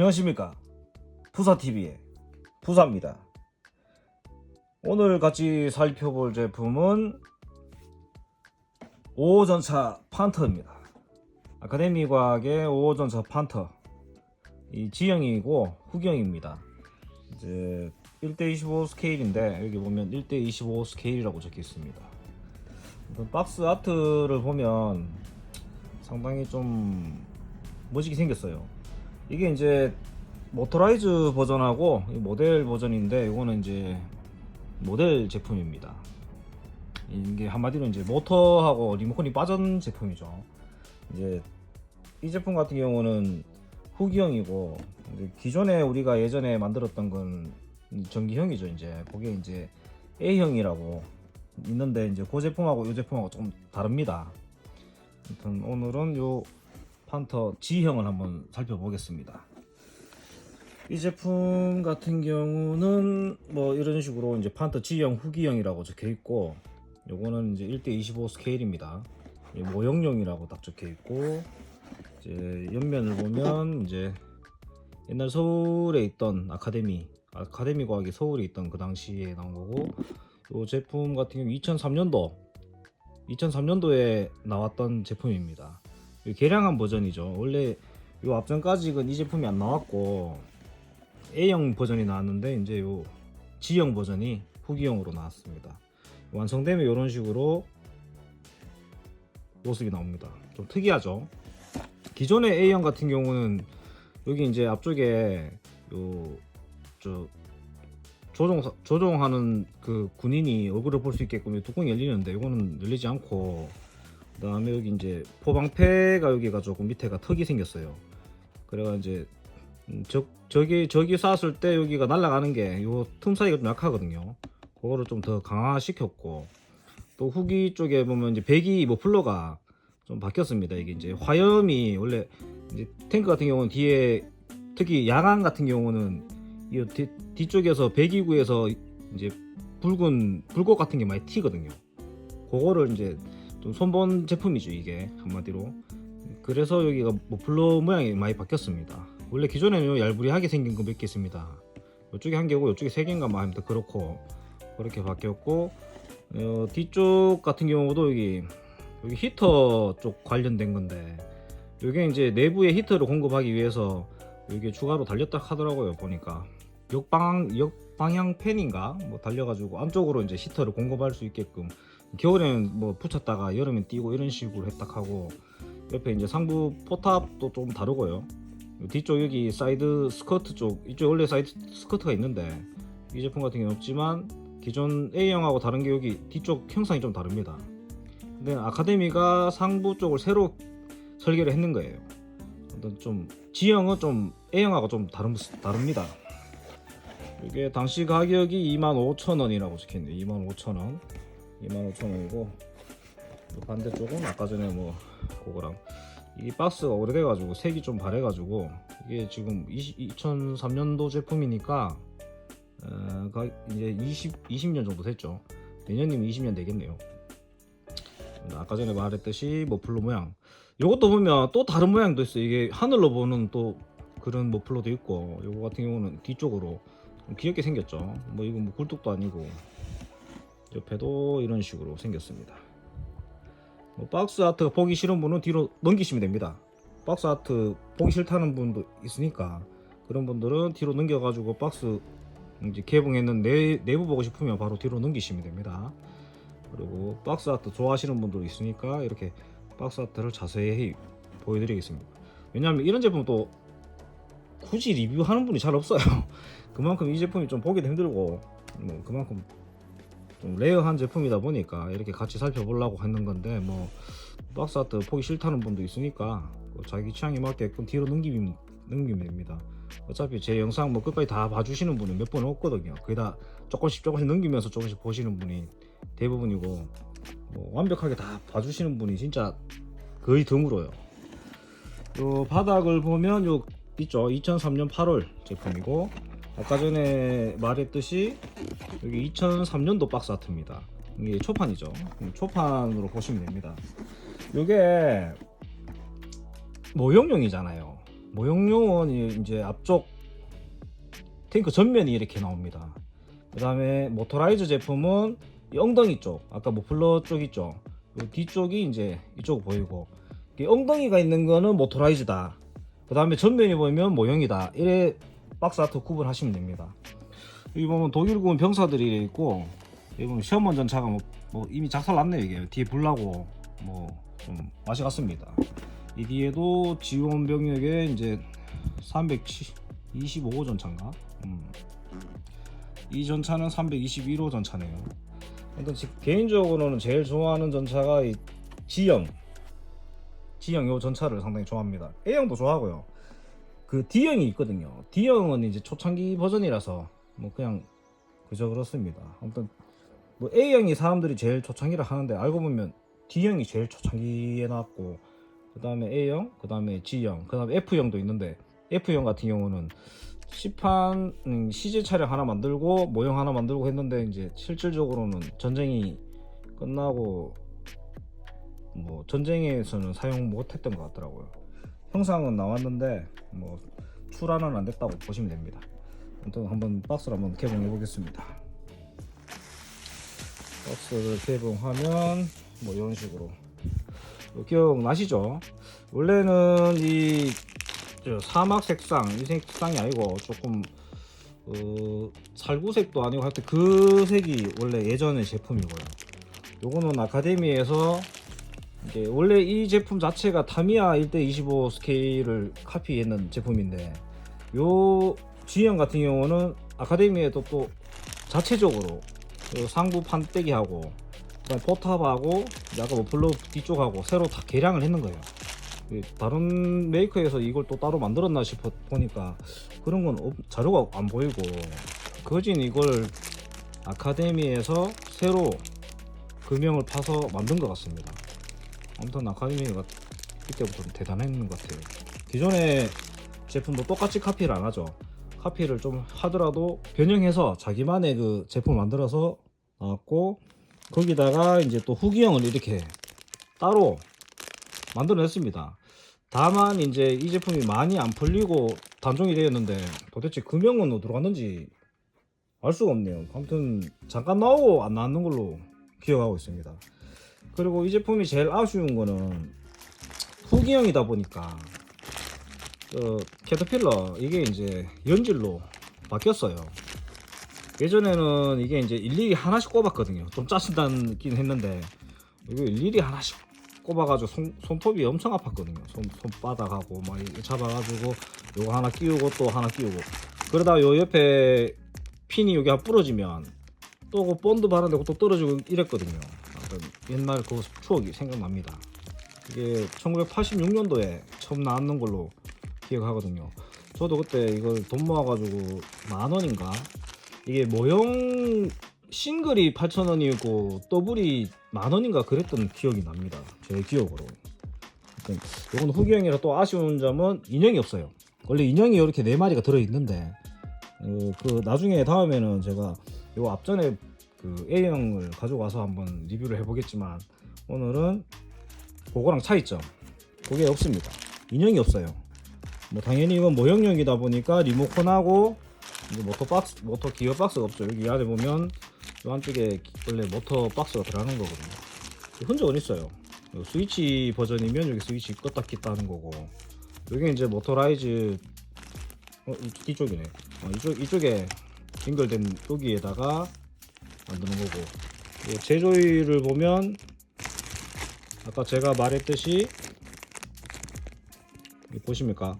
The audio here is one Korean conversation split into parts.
안녕하십니까, 푸사TV의 푸사입니다. 오늘 같이 살펴볼 제품은 5호전차 판터입니다. 아카데미 과학의 5호전차 판터, 이 G형이고 후기형입니다. 이제 1:25 스케일인데 여기 보면 1:25 스케일이라고 적혀 있습니다. 박스 아트를 보면 상당히 좀 멋지게 생겼어요. 이게 이제 모터라이즈 버전하고 모델 버전인데, 이거는 이제 모델 제품입니다. 이게 한마디로 이제 모터하고 리모컨이 빠진 제품이죠. 이제 이 제품 같은 경우는 후기형이고, 기존에 우리가 예전에 만들었던 건 전기형이죠. 이제 그게 이제 A형이라고 있는데, 이제 그 제품하고 이 제품하고 좀 다릅니다. 아무튼 오늘은 요 판터 G형을 한번 살펴보겠습니다. 이 제품 같은 경우는 뭐 이런 식으로 이제 판터 G형 후기형이라고 적혀 있고, 요거는 이제 1:25 스케일입니다. 모형용이라고 딱 적혀 있고, 이제 옆면을 보면 이제 옛날 서울에 있던 아카데미 과학이 서울에 있던 그 당시에 나온 거고, 이 제품 같은 경우 2003년도에 나왔던 제품입니다. 개량한 버전이죠. 원래 요 앞전까지는 이 제품이 안 나왔고 A형 버전이 나왔는데, 이제 요 G형 버전이 후기형으로 나왔습니다. 완성되면 이런 식으로 모습이 나옵니다. 좀 특이하죠. 기존의 A형 같은 경우는 여기 이제 앞쪽에 조종하는 그 군인이 얼굴을 볼 수 있게끔 뚜껑이 열리는데, 이거는 열리지 않고, 그 다음에 여기 이제 포방패가 여기가 조금 밑에가 턱이 생겼어요. 그래가 이제 저기 쐈을 때 여기가 날아가는 게 요 틈 사이가 좀 약하거든요. 그거를 좀 더 강화시켰고, 또 후기 쪽에 보면 이제 배기 머플러가 좀 바뀌었습니다. 이게 이제 화염이 원래 이제 탱크 같은 경우는 뒤에, 특히 야간 같은 경우는 이 뒤쪽에서 배기구에서 이제 붉은 불꽃 같은 게 많이 튀거든요. 그거를 이제 좀 손본 제품이죠, 이게 한마디로. 그래서 여기가 머플러 모양이 많이 바뀌었습니다. 원래 기존에는 얄부리하게 생긴 거 몇 개 있습니다. 이쪽에 한 개고 이쪽에 세 개인가 아무튼 그렇고 그렇게 바뀌었고, 뒤쪽 같은 경우도 여기 히터 쪽 관련된 건데, 이게 이제 내부에 히터를 공급하기 위해서 이게 추가로 달렸다 하더라고요. 보니까 역방향 팬인가 뭐 달려가지고 안쪽으로 이제 히터를 공급할 수 있게끔, 겨울에는 뭐 붙였다가 여름엔 띄고 이런 식으로 했다 하고, 옆에 이제 상부 포탑도 좀 다르고요. 뒤쪽 여기 사이드 스커트 쪽, 이쪽 원래 사이드 스커트가 있는데 이 제품 같은 경우는 없지만, 기존 A형하고 다른 게 여기 뒤쪽 형상이 좀 다릅니다. 근데 아카데미가 상부 쪽을 새로 설계를 했는 거예요. 좀 G형은 좀 A형하고 좀 다릅니다. 이게 당시 가격이 25,000원이라고 적혀있네요. 25,000원. 25,000원이고, 반대쪽은 아까 전에 뭐 그거랑, 이 박스가 오래돼가지고 색이 좀 바래가지고, 이게 지금 2003년도 제품이니까 이제 20년 정도 됐죠. 내년이면 20년 되겠네요. 아까 전에 말했듯이 머플러 모양, 요것도 보면 또 다른 모양도 있어요. 이게 하늘로 보는 또 그런 머플러도 있고, 요거 같은 경우는 뒤쪽으로 좀 귀엽게 생겼죠. 뭐 이건 뭐 굴뚝도 아니고, 옆에도 이런 식으로 생겼습니다. 뭐 박스 아트가 보기 싫은 분은 뒤로 넘기시면 됩니다. 박스 아트 보기 싫다는 분도 있으니까, 그런 분들은 뒤로 넘겨가지고 박스 이제 개봉했는 내부 보고 싶으면 바로 뒤로 넘기시면 됩니다. 그리고 박스 아트 좋아하시는 분도 있으니까 이렇게 박스 아트를 자세히 보여드리겠습니다. 왜냐하면 이런 제품은 또 굳이 리뷰하는 분이 잘 없어요. 그만큼 이 제품이 좀 보기도 힘들고, 뭐 그만큼 좀 레어한 제품이다 보니까 이렇게 같이 살펴보려고 했는 건데, 뭐 박스 아트 보기 싫다는 분도 있으니까 자기 취향에 맞게끔 뒤로 넘기면 됩니다. 어차피 제 영상 뭐 끝까지 다 봐주시는 분은 몇 분 없거든요. 거의 다 조금씩 넘기면서 조금씩 보시는 분이 대부분이고, 뭐 완벽하게 다 봐주시는 분이 진짜 거의 드물어요. 요 바닥을 보면 요 있죠. 2003년 8월 제품이고, 아까 전에 말했듯이 여기 2003년도 박스 아트입니다. 이게 초판이죠. 초판으로 보시면 됩니다. 이게 모형용이잖아요. 모형용은 이제 앞쪽 탱크 전면이 이렇게 나옵니다. 그 다음에 모터라이저 제품은 이 엉덩이 쪽, 아까 머플러 쪽 있죠, 이 뒤쪽이 이제 이쪽 보이고, 이 엉덩이가 있는 거는 모터라이즈다, 그 다음에 전면이 보이면 모형이다, 이래 박스 아트 구분하시면 됩니다. 여기 보면 독일군 병사들이 이래 있고, 여기 보면 시험원 전차가 뭐 이미 작살 났네요. 이게 뒤에 불나고 뭐 좀 맛이 갔습니다. 이 뒤에도 지원 병력에 이제 325호 전차인가? 이 전차는 321호 전차네요. 일단 개인적으로는 제일 좋아하는 전차가 이 G형 요 전차를 상당히 좋아합니다. A형도 좋아하고요. 그 D형이 있거든요. D형은 이제 초창기 버전이라서 뭐 그냥 그저 그렇습니다. 아무튼 뭐 A형이 사람들이 제일 초창기를 하는데, 알고 보면 D형이 제일 초창기에 나왔고, 그 다음에 A형, 그 다음에 G형, 그 다음에 F형도 있는데, F형 같은 경우는 시판 CG 차량 하나 만들고 모형 하나 만들고 했는데, 이제 실질적으로는 전쟁이 끝나고 뭐 전쟁에서는 사용 못했던 것 같더라고요. 형상은 나왔는데 뭐 출하는 안 됐다고 보시면 됩니다. 아무튼 한번 박스를 한번 개봉해 보겠습니다. 박스를 개봉하면 뭐 이런 식으로, 기억나시죠? 원래는 이 사막 색상, 이 색상이 아니고 조금 살구색도 아니고 하여튼 그 색이 원래 예전의 제품이고요. 요거는 아카데미에서 이제 원래 이 제품 자체가 타미야 1:25 스케일을 카피했는 제품인데, 요 G형 같은 경우는 아카데미에도 또 자체적으로 상부 판때기하고 포탑하고 아까 머플러 뒤쪽하고 새로 다 개량을 했는 거예요. 다른 메이커에서 이걸 또 따로 만들었나 싶어 보니까 그런 건 자료가 안 보이고, 거진 이걸 아카데미에서 새로 금형을 파서 만든 것 같습니다. 아무튼 아카데미가 이때부터 대단했는 것 같아요. 기존의 제품도 똑같이 카피를 안 하죠. 카피를 좀 하더라도 변형해서 자기만의 그 제품을 만들어서 나왔고, 거기다가 이제 또 후기형을 이렇게 따로 만들어냈습니다. 다만 이제 이 제품이 많이 안 풀리고 단종이 되었는데, 도대체 금형은 어디로 갔는지 알 수가 없네요. 아무튼 잠깐 나오고 안 나왔는 걸로 기억하고 있습니다. 그리고 이 제품이 제일 아쉬운 거는 후기형이다 보니까 캐터필러 이게 이제 연질로 바뀌었어요. 예전에는 이게 이제 일일이 하나씩 꼽았거든요. 좀 짜친다긴 했는데, 이거 일일이 하나씩 꼽아가지고 손톱이 엄청 아팠거든요. 손바닥하고 막 잡아가지고 요거 하나 끼우고 또 하나 끼우고, 그러다가 요 옆에 핀이 여기 부러지면 또 그 본드 바르는데 또 떨어지고 이랬거든요. 옛날 그 추억이 생각납니다. 이게 1986년도에 처음 나왔는 걸로 기억하거든요. 저도 그때 이걸 돈 모아가지고 10,000원인가, 이게 모형 싱글이 8,000원이고 더블이 10,000원인가 그랬던 기억이 납니다. 제 기억으로. 이건 후기형이라 또 아쉬운 점은 인형이 없어요. 원래 인형이 이렇게 4마리가 들어있는데, 그 나중에 다음에는 제가 요 앞전에 그 A형을 가져와서 한번 리뷰를 해보겠지만, 오늘은 그거랑 차이점, 그게 없습니다. 인형이 없어요. 뭐 당연히 이건 모형용이다 보니까 리모컨하고 이제 모터 기어 박스가 없죠. 여기 안에 보면 이 안쪽에 원래 모터 박스가 들어가는 거거든요. 흔적은 있어요. 스위치 버전이면 여기 스위치 껐다 켰다 하는 거고, 여기 이제 모터라이즈 뒤쪽이네. 이쪽에 연결된 여기에다가 만드는 거고, 제조일을 보면 아까 제가 말했듯이 보십니까?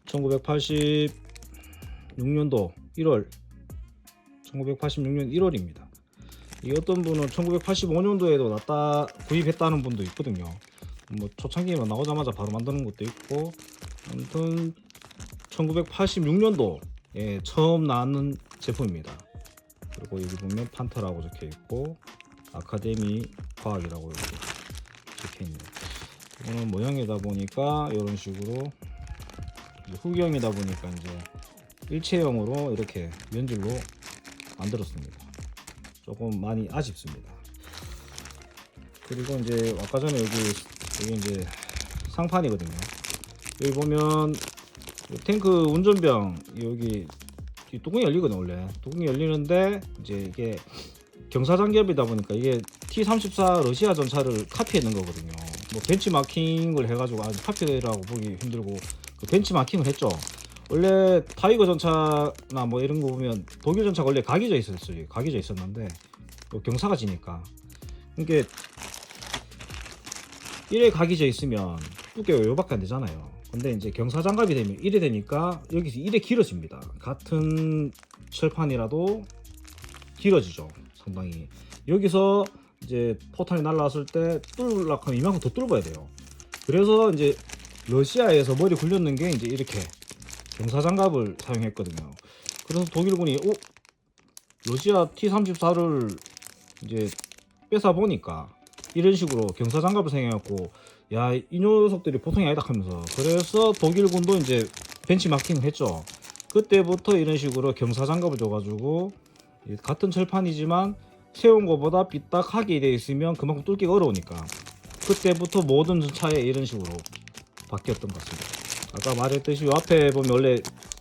1986년도 1월 1986년 1월입니다. 이 어떤 분은 1985년도에도 구입했다는 분도 있거든요. 뭐 초창기만 나오자마자 바로 만드는 것도 있고, 아무튼 1986년도에 처음 나왔는 제품입니다. 그리고 여기 보면 판터라고 적혀 있고 아카데미 과학이라고 이렇게 적혀 있네요. 이거는 모형이다 보니까 이런 식으로, 후기형이다 보니까 이제 일체형으로 이렇게 연질로 만들었습니다. 조금 많이 아쉽습니다. 그리고 이제 아까 전에 여기 이제 상판이거든요. 여기 보면 탱크 운전병 여기 이 뚜껑이 열리거든. 원래 뚜껑이 열리는데 이제 이게 경사장갑이다 보니까 이게 T-34 러시아 전차를 카피했는 거거든요. 뭐 벤치마킹을 해가지고 아주 카피라고 보기 힘들고 그 벤치마킹을 했죠. 원래 타이거 전차나 뭐 이런 거 보면 독일 전차가 원래 각이져 있었어요. 각이져 있었는데 또 경사가 지니까 이게 이래 각이져 있으면 두께가 요밖에 안 되잖아요. 근데 이제 경사장갑이 되면 이래 되니까 여기서 이래 길어집니다. 같은 철판이라도 길어지죠. 상당히. 여기서 이제 포탄이 날라왔을 때 뚫으려고 하면 이만큼 더 뚫어야 돼요. 그래서 이제 러시아에서 머리 굴렸는 게 이제 이렇게 경사장갑을 사용했거든요. 그래서 독일군이 러시아 T-34를 이제 뺏어 보니까 이런 식으로 경사장갑을 사용해갖고 야, 이 녀석들이 보통이 아니다 하면서 그래서 독일군도 이제 벤치마킹을 했죠. 그때부터 이런 식으로 경사장갑을 줘가지고 같은 철판이지만 세운 것보다 삐딱하게 되어 있으면 그만큼 뚫기가 어려우니까 그때부터 모든 차에 이런 식으로 바뀌었던 것 같습니다. 아까 말했듯이 이 앞에 보면 원래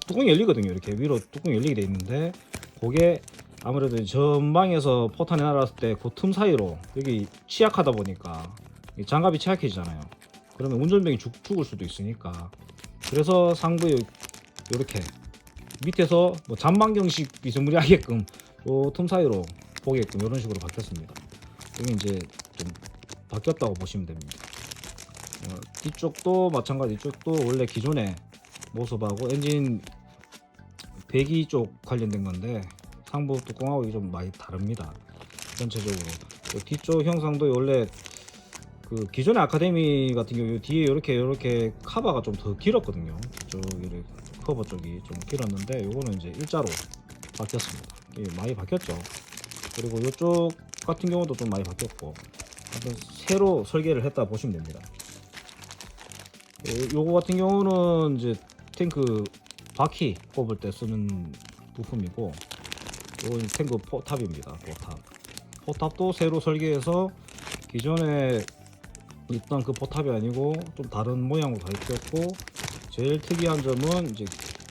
뚜껑이 열리거든요. 이렇게 위로 뚜껑이 열리게 되어 있는데 그게 아무래도 전방에서 포탄이 날아왔을 때 그 틈 사이로 여기 취약하다 보니까 장갑이 취약해지잖아요. 그러면 운전병이 죽을 수도 있으니까 그래서 상부에 이렇게 밑에서 뭐 잔망경식 비스무리하게끔 요 틈 사이로 보게끔 이런 식으로 바뀌었습니다. 여기 이제 좀 바뀌었다고 보시면 됩니다. 뒤쪽도 마찬가지. 뒤쪽도 원래 기존의 모습하고 엔진 배기 쪽 관련된 건데 상부 뚜껑하고 좀 많이 다릅니다. 전체적으로 뒤쪽 형상도 원래 그 기존의 아카데미 같은 경우 뒤에 이렇게 카바가 좀 더 길었거든요. 뒤쪽 이렇게 커버 쪽이 좀 길었는데 요거는 이제 일자로 바뀌었습니다. 많이 바뀌었죠. 그리고 이쪽 같은 경우도 좀 많이 바뀌었고 새로 설계를 했다 보시면 됩니다. 요거 같은 경우는 이제 탱크 바퀴 꼽을 때 쓰는 부품이고 이건 탱크 포탑입니다. 포탑도 새로 설계해서 기존에 있던 그 포탑이 아니고 좀 다른 모양으로 바뀌었고 제일 특이한 점은 이제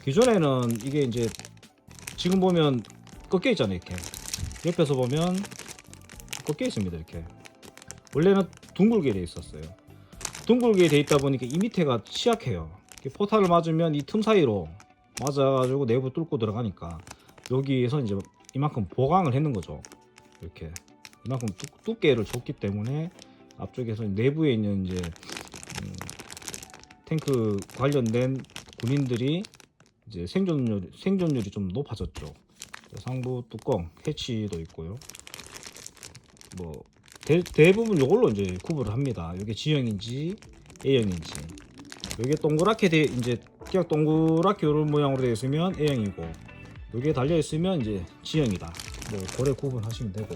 기존에는 이게 이제 지금 보면 꺾여 있잖아요. 이렇게 옆에서 보면 꺾여 있습니다. 이렇게 원래는 둥글게 돼 있었어요. 둥글게 돼 있다 보니까 이 밑에가 취약해요. 포탄을 맞으면 이 틈 사이로 맞아가지고 내부 뚫고 들어가니까 여기에서 이제 이만큼 보강을 했는 거죠. 이렇게 이만큼 두께를 줬기 때문에 앞쪽에서 내부에 있는 이제 탱크 관련된 군인들이 이제 생존율이 좀 높아졌죠. 상부 뚜껑 해치도 있고요. 뭐 대부분 이걸로 이제 구분을 합니다. 이게 G형인지 A형인지. 이게 동그랗게 이제 그냥 동그랗게 이런 모양으로 되어 있으면 A형이고, 이게 달려 있으면 이제 G형이다. 뭐 고래 구분하시면 되고.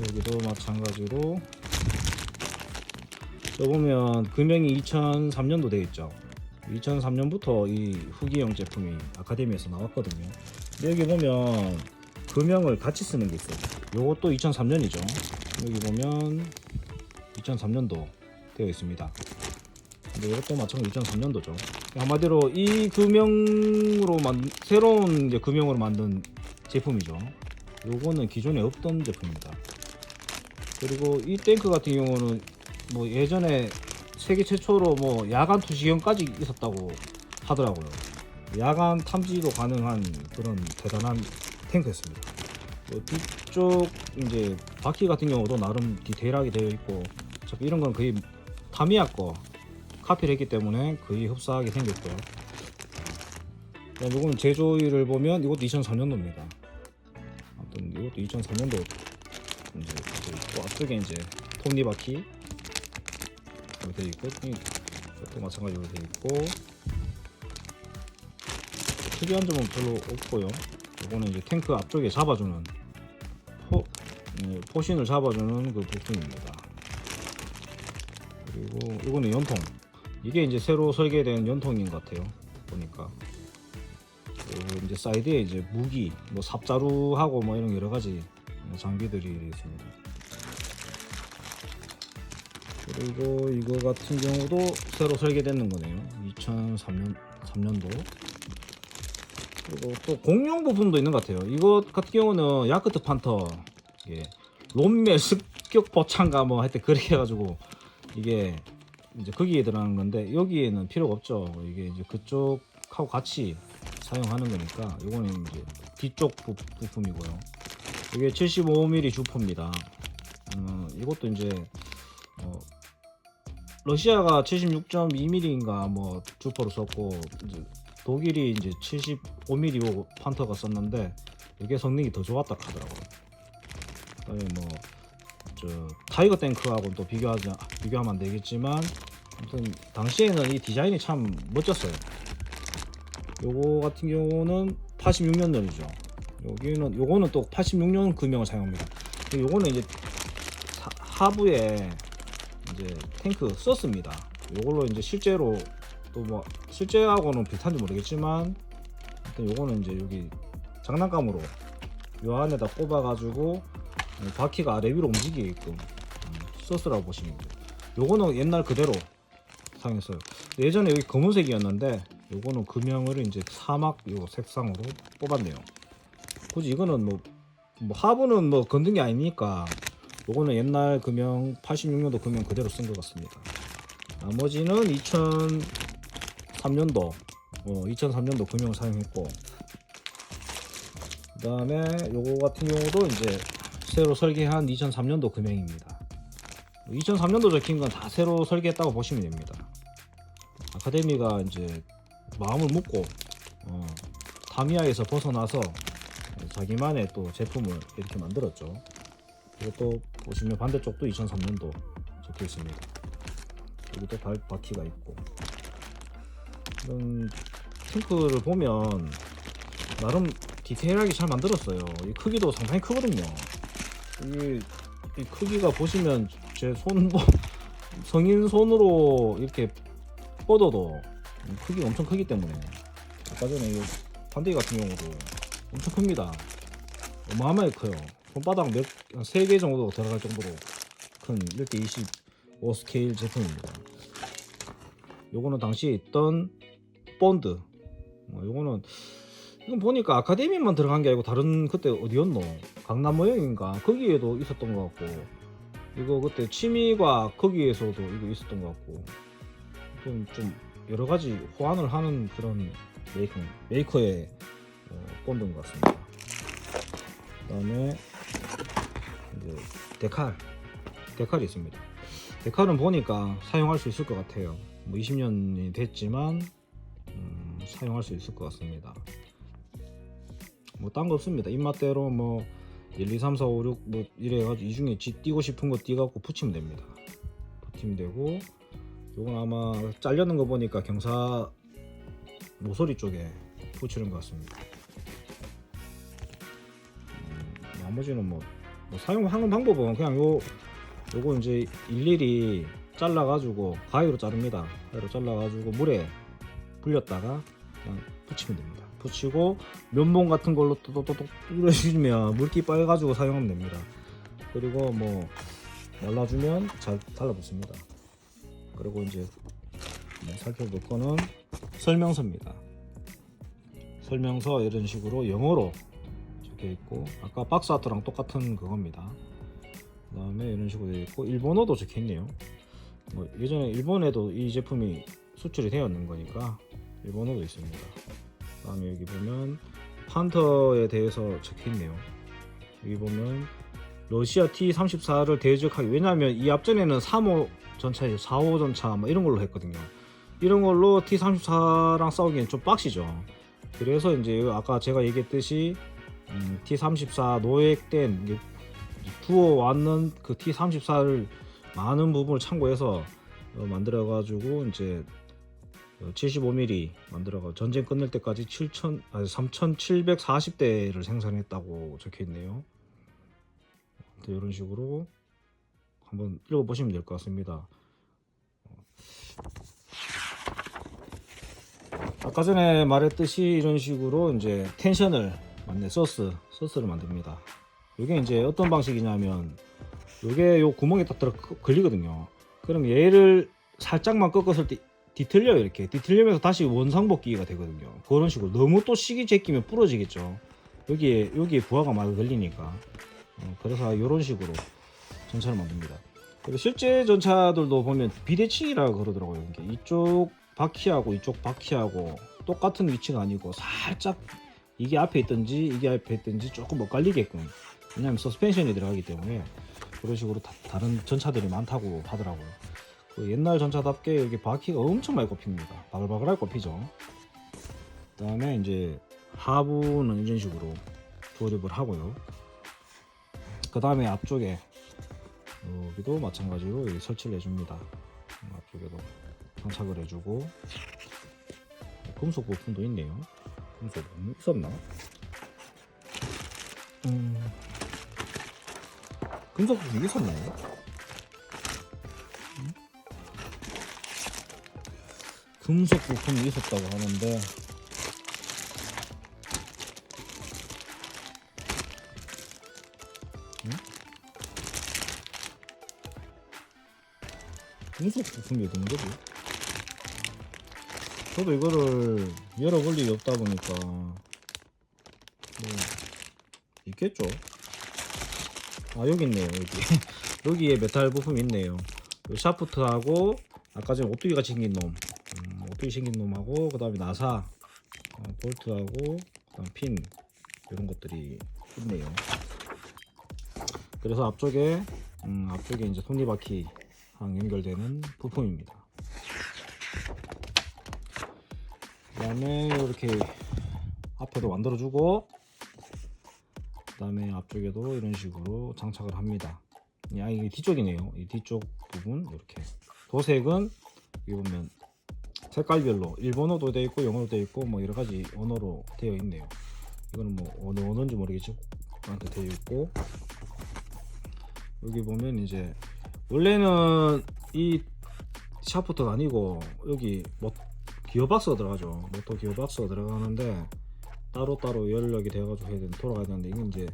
여기도 마찬가지로 저 보면 금형이 2003년도 되어 있죠. 2003년부터 이 후기형 제품이 아카데미에서 나왔거든요. 근데 여기 보면 금형을 같이 쓰는 게 있어요. 요것도 2003년이죠. 여기 보면 2003년도 되어 있습니다. 근데 이것도 마찬가지로 2003년도죠. 한마디로 이 금형으로 새로운 이제 금형으로 만든 제품이죠. 요거는 기존에 없던 제품입니다. 그리고 이 탱크 같은 경우는 뭐 예전에 세계 최초로 뭐 야간 투시형까지 있었다고 하더라고요. 야간 탐지도 가능한 그런 대단한 탱크였습니다. 뒤쪽 이제 바퀴 같은 경우도 나름 디테일하게 되어 있고, 어차피 이런 건 거의 타미야 거 카피를 했기 때문에 거의 흡사하게 생겼고요. 이거는 제조일을 보면 이것도 2003년도입니다. 아무튼 이것도 2003년도 이제 또 앞쪽에 이제 톱니 바퀴 되어 있고, 또 마찬가지로 되어 있고, 특이한 점은 별로 없고요. 이거는 이제 탱크 앞쪽에 잡아주는 포신을 잡아주는 그 부품입니다. 그리고 이거는 연통. 이게 이제 새로 설계된 연통인 것 같아요. 보니까. 그리고 이제 사이드에 이제 무기, 뭐 삽자루하고 뭐 이런 여러 가지 장비들이 있습니다. 그리고 이거 같은 경우도 새로 설계되는 거네요. 2003년도. 그리고 또 공용 부품도 있는 것 같아요. 이것 같은 경우는 야크트 판터, 이게 롬멜 습격 보창가 뭐 하여튼 그렇게 해가지고 이게 이제 거기에 들어가는 건데 여기에는 필요가 없죠. 이게 이제 그쪽하고 같이 사용하는 거니까 이거는 이제 뒤쪽 부품이고요. 이게 75mm 주포입니다. 이것도 이제 러시아가 76.2mm인가 뭐 주포로 썼고 이제 독일이 이제 75mm 판터가 썼는데 이게 성능이 더 좋았다 하더라고요. 그다음에 뭐 저 타이거 탱크하고는 또 비교하면 안 되겠지만 아무튼 당시에는 이 디자인이 참 멋졌어요. 요거 같은 경우는 86년형이죠. 요거는 또 86년 금형을 사용합니다. 요거는 이제 하부에 이제 탱크 썼습니다. 요걸로 이제 실제로 또 뭐 실제하고는 비슷한지 모르겠지만 일단 요거는 이제 여기 장난감으로 요 안에다 꼽아가지고 바퀴가 아래 위로 움직이게끔 썼으라고 보시면 돼요. 요거는 옛날 그대로 사용했어요. 예전에 여기 검은색이었는데 요거는 금형을 이제 사막 요 색상으로 뽑았네요. 굳이 이거는 뭐 하부는 뭐 건든 게 아니니까 요거는 옛날 금형 86년도 금형 그대로 쓴 것 같습니다. 나머지는 2003년도 금형을 사용했고, 그 다음에 요거 같은 경우도 이제 새로 설계한 2003년도 금형입니다. 2003년도 적힌 건 다 새로 설계했다고 보시면 됩니다. 아카데미가 이제 마음을 먹고 타미야에서 벗어나서 자기만의 또 제품을 이렇게 만들었죠. 이것도 보시면 반대쪽도 2003년도 적혀 있습니다. 여기도 바퀴가 있고. 이런 탱크를 보면 나름 디테일하게 잘 만들었어요. 이 크기도 상당히 크거든요. 이 크기가 보시면 제 성인 손으로 이렇게 뻗어도 크기가 엄청 크기 때문에 아까 전에 이 판때기 같은 경우도 엄청 큽니다. 어마어마하게 커요. 손바닥 3개 정도 들어갈 정도로 큰 1:25 스케일 제품입니다. 요거는 당시에 있던 본드. 이건 보니까 아카데미만 들어간 게 아니고 다른 그때 어디였노? 강남 모형인가? 거기에도 있었던 것 같고, 이거 그때 취미과 거기에서도 이거 있었던 것 같고, 좀 여러 가지 호환을 하는 그런 메이커의 본드인 것 같습니다. 그다음에 이제 데칼이 있습니다. 데칼은 보니까 사용할 수 있을 것 같아요. 뭐 20년이 됐지만 사용할 수 있을 것 같습니다. 뭐 딴 거 없습니다. 입맛대로 뭐 1, 2, 3, 4, 5, 6 뭐 이래가지고 이 중에 띄고 싶은 거 띄갖고 붙이면 됩니다. 붙이면 되고, 요건 아마 잘려는 거 보니까 경사 모서리 쪽에 붙이는 것 같습니다. 나머지는 뭐 사용하는 방법은 그냥 요거 이제 일일이 잘라가지고 가위로 자릅니다. 가위로 잘라가지고 물에 불렸다가 그냥 붙이면 됩니다. 붙이고 면봉 같은 걸로 또또또또 뚫어주면 물기 빨가지고 사용하면 됩니다. 그리고 뭐 말라주면 잘 달라붙습니다. 그리고 이제 살펴볼 거는 설명서입니다. 설명서 이런 식으로 영어로 적혀 있고, 아까 박스 아트랑 똑같은 그겁니다. 그 다음에 이런 식으로 되어 있고 일본어도 적혀 있네요. 뭐 예전에 일본에도 이 제품이 수출이 되었는 거니까 일본어도 있습니다. 그 다음에 여기 보면 판터에 대해서 적혀 있네요. 여기 보면 러시아 T-34를 대적하기, 왜냐하면 이 앞전에는 3호 전차에 4호 전차 뭐 이런 걸로 했거든요. 이런 걸로 T-34랑 싸우기엔 좀 빡시죠. 그래서 이제 아까 제가 얘기했듯이 T-34 노획된 부어왔는 그 T-34를 많은 부분을 참고해서 만들어가지고 이제 75mm 만들어가 전쟁 끝날 때까지 3740대를 생산했다고 적혀있네요. 이런 식으로 한번 읽어보시면 될 것 같습니다. 아까 전에 말했듯이 이런 식으로 이제 텐션을 소스를 만듭니다. 이게 이제 어떤 방식이냐면, 요게 요 구멍에 딱 들어 걸리거든요. 그럼 얘를 살짝만 꺾었을 때 뒤틀려요. 이렇게 뒤틀리면서 다시 원상복귀가 되거든요. 그런 식으로 너무 또 시기 제끼면 부러지겠죠. 여기에 부하가 많이 걸리니까. 그래서 이런 식으로 전차를 만듭니다. 그리고 실제 전차들도 보면 비대칭이라고 그러더라고요. 이게 이쪽 바퀴하고 이쪽 바퀴하고 똑같은 위치가 아니고 살짝 이게 앞에 있든지 이게 앞에 있든지 조금 엇갈리게끔, 왜냐하면 서스펜션이 들어가기 때문에 그런 식으로 다른 전차들이 많다고 하더라고요. 그 옛날 전차답게 여기 바퀴가 엄청 많이 꼽힙니다. 바글바글하게 꼽히죠. 그 다음에 이제 하부는 이런 식으로 조립을 하고요. 그 다음에 앞쪽에 여기도 마찬가지로 여기 설치를 해줍니다. 앞쪽에도 장착을 해주고, 금속 부품도 있네요. 금속 있었나? 금속 부품이 있었나요? 금속 부품이 있었다고 하는데 금속 부품이 어디 있는 거지? 저도 이거를 열어볼 일이 없다 보니까 있겠죠? 아, 여기 있네요. 여기 여기에 메탈 부품이 있네요. 요 샤프트하고 아까 전에 오뚜기 같이 생긴 놈, 오뚜기 생긴 놈하고, 그 다음에 나사, 볼트하고, 그 다음 핀, 이런 것들이 있네요. 그래서 앞쪽에 이제 톱니바퀴랑 연결되는 부품입니다. 그 다음에 이렇게 앞에도 만들어주고, 그 다음에 앞쪽에도 이런 식으로 장착을 합니다. 이게 뒤쪽이네요. 이 뒤쪽 부분 이렇게 도색은 여기 보면 색깔별로 일본어도 되어 있고 영어도 되어 있고 뭐 여러 가지 언어로 되어 있네요. 이거는 뭐 어느 언어인지 모르겠지만 되어 있고, 여기 보면 이제 원래는 이 샤프트가 아니고 여기 뭐 기어박스가 들어가죠. 모터 기어박스가 들어가는데 따로따로 연력이 되어가지고 돌아가야 되는데, 이건 이제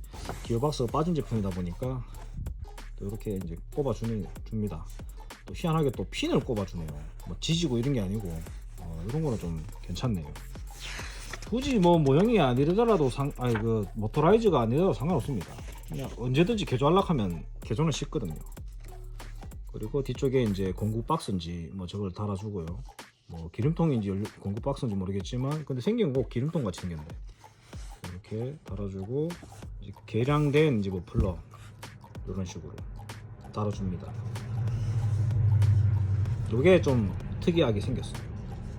기어박스가 빠진 제품이다 보니까 또 이렇게 이제 꼽아줍니다. 또 희한하게 또 핀을 꼽아주네요. 뭐 지지고 이런 게 아니고 이런 거는 좀 괜찮네요. 굳이 뭐 모형이 아니더라도 그 모터라이즈가 아니더라도 상관없습니다. 그냥 언제든지 개조하려고 하면 개조는 쉽거든요. 그리고 뒤쪽에 이제 공구 박스인지 뭐 저걸 달아주고요. 뭐 기름통인지 공구 박스인지 모르겠지만 근데 생긴 거 기름통 같이 생겼네. 이렇게 달아주고, 이제 개량된 이제 머플러 이런 식으로 달아줍니다. 이게 좀 특이하게 생겼어요.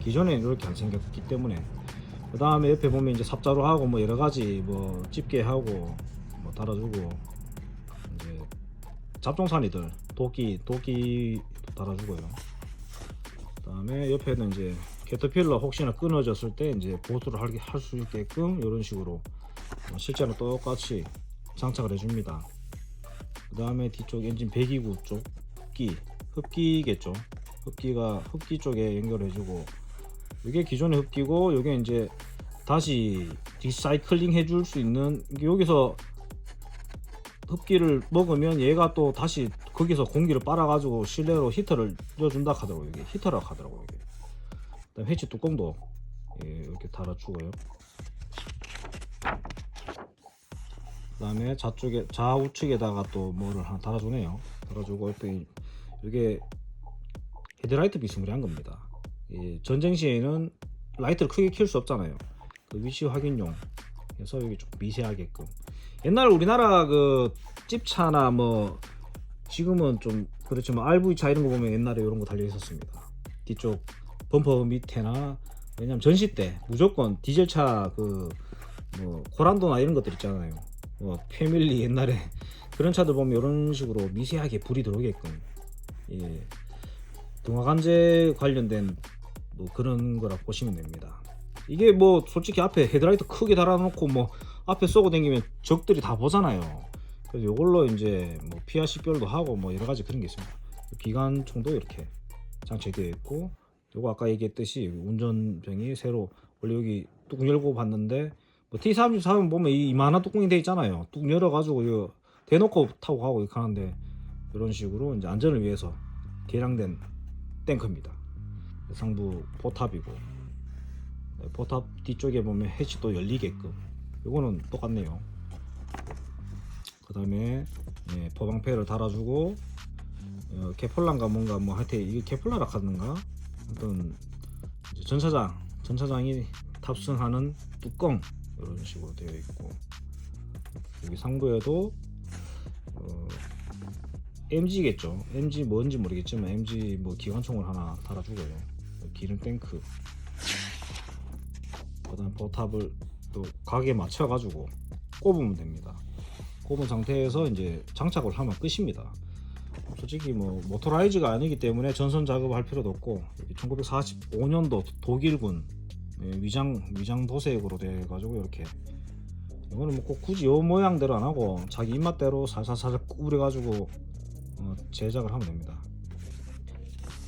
기존에는 이렇게 안 생겼기 때문에. 그 다음에 옆에 보면 이제 삽자루 하고 뭐 여러 가지 뭐 집게 하고 뭐 달아주고, 이제 잡종산이들 도끼도 달아주고요. 그 다음에 옆에는 이제 캐터필러 혹시나 끊어졌을 때 이제 보수를 할 수 있게끔 이런 식으로 실제로 똑같이 장착을 해줍니다. 그 다음에 뒤쪽 엔진 배기구 쪽 흡기겠죠. 흡기 쪽에 연결해주고, 이게 기존의 흡기고, 이게 이제 다시 리사이클링 해줄 수 있는, 여기서 흡기를 먹으면 얘가 또 다시 거기서 공기를 빨아가지고 실내로 히터를 넣어준다 하더라고요. 이게 히터라고 하더라고요. 이게. 그다음 해치 뚜껑도 이렇게 달아주고요. 그다음에 좌우측에다가 또 뭐를 하나 달아주네요. 달아주고 옆에 이게 헤드라이트 비스무리한 겁니다. 전쟁 시에는 라이트를 크게 킬 수 없잖아요. 그 위치 확인용 해서 여기 좀 미세하게끔. 옛날 우리나라 그 찝차나 뭐 지금은 좀 그렇지만 RV차 이런 거 보면 옛날에 이런 거 달려 있었습니다. 뒤쪽 범퍼 밑에나, 왜냐면 전시 때 무조건 디젤차 그 뭐 코란도나 이런 것들 있잖아요. 뭐 패밀리 옛날에 그런 차들 보면 이런 식으로 미세하게 불이 들어오게끔, 등화관제 관련된 뭐 그런 거라 보시면 됩니다. 이게 뭐 솔직히 앞에 헤드라이트 크게 달아놓고 뭐 앞에 쏘고 다니면 적들이 다 보잖아요. 그래서 이걸로 이제 뭐 피아 식별도 하고 뭐 여러 가지 그런 게 있습니다. 기관총도 이렇게 장착되어 있고, 요거 아까 얘기했듯이 운전병이 새로, 원래 여기 뚜껑 열고 봤는데 뭐 T34면 보면 이만한 뚜껑이 돼 있잖아요. 뚝 열어가지고 이거 대놓고 타고 가고 이렇게 하는데, 이런 식으로 이제 안전을 위해서 개량된 탱크입니다. 상부 포탑이고, 포탑 뒤쪽에 보면 해치 또 열리게끔 이거는 똑같네요. 그 다음에 포방패를 달아주고, 케플라인가 뭔가 뭐 하여튼 이게 케플라라 하는가, 아무튼 전차장이 탑승하는 뚜껑 이런 식으로 되어 있고, 여기 상부에도 MG겠죠. MG 뭔지 모르겠지만 MG 뭐 기관총을 하나 달아주고요. 기름 탱크, 그다음 포탑을 또 각에 맞춰 가지고 꼽으면 됩니다. 꼽은 상태에서 이제 장착을 하면 끝입니다. 솔직히 뭐 모토라이즈가 아니기 때문에 전선 작업을 할 필요도 없고, 1945년도 독일군 위장 도색으로 돼 가지고 이렇게, 이거는 뭐 꼭 굳이 요 모양대로 안 하고 자기 입맛대로 살살살살 꾸려 가지고 제작을 하면 됩니다.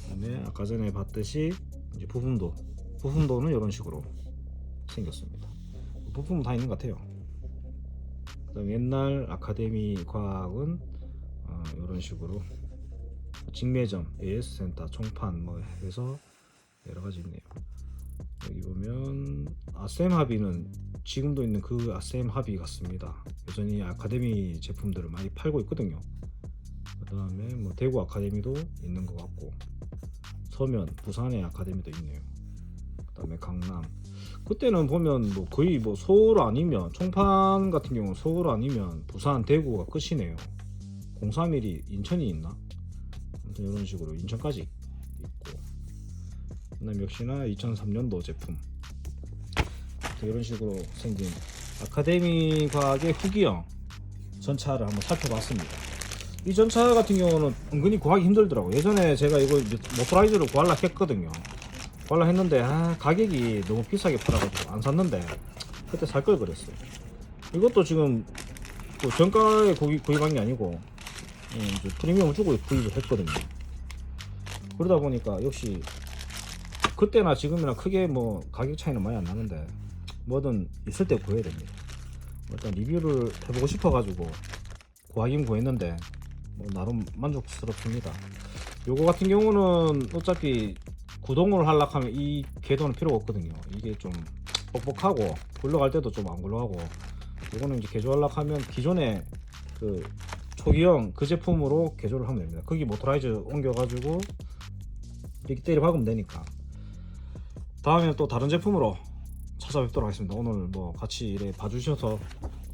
그다음에 아까 전에 봤듯이 이제 부품도는 이런 식으로 생겼습니다. 부품은 다 있는 것 같아요. 그다음 옛날 아카데미 과학은 이런 식으로 직매점, AS 센터, 총판 뭐 해서 여러 가지 있네요. 여기 보면 아셈 합의는 지금도 있는 그 아셈 합의 같습니다. 여전히 아카데미 제품들을 많이 팔고 있거든요. 그 다음에 뭐 대구 아카데미도 있는 것 같고, 서면 부산의 아카데미도 있네요. 그 다음에 강남, 그때는 보면 뭐 거의 뭐 서울 아니면 총판 같은 경우는 서울 아니면 부산, 대구가 끝이네요. 031이 인천이 있나? 아무튼 이런 식으로 인천까지 있고, 그다음 역시나 2003년도 제품, 이런 식으로 생긴 아카데미 과학의 후기형 전차를 한번 살펴봤습니다. 이 전차 같은 경우는 은근히 구하기 힘들더라고요. 예전에 제가 이거 모토라이즈로 구하려 했거든요. 구하려 했는데 가격이 너무 비싸게 팔아가지고 안 샀는데, 그때 살 걸 그랬어요. 이것도 지금 그 정가에 구입한 게 아니고 프리미엄을 주고 구입을 했거든요. 그러다 보니까 역시 그때나 지금이나 크게 뭐 가격 차이는 많이 안 나는데, 뭐든 있을 때 구해야 됩니다. 일단 리뷰를 해보고 싶어가지고 구하긴 구했는데 뭐 나름 만족스럽습니다. 요거 같은 경우는 어차피 구동을 하려고 하면 이 궤도는 필요가 없거든요. 이게 좀 뻑뻑하고 굴러갈 때도 좀 안 굴러가고, 요거는 이제 개조하려고 하면 기존의 그 초기형 그 제품으로 개조를 하면 됩니다. 거기 모토라이즈 옮겨가지고 이렇게 때려 박으면 되니까. 다음에 또 다른 제품으로 찾아뵙도록 하겠습니다. 오늘 뭐 같이 이래 봐주셔서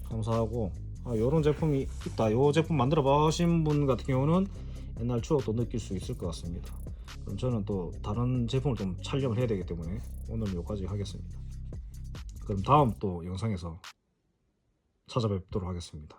감사하고, 요런 제품이 있다, 요 제품 만들어 보신 분 같은 경우는 옛날 추억도 느낄 수 있을 것 같습니다. 그럼 저는 또 다른 제품을 좀 촬영을 해야 되기 때문에 오늘 여기까지 하겠습니다. 그럼 다음 또 영상에서 찾아뵙도록 하겠습니다.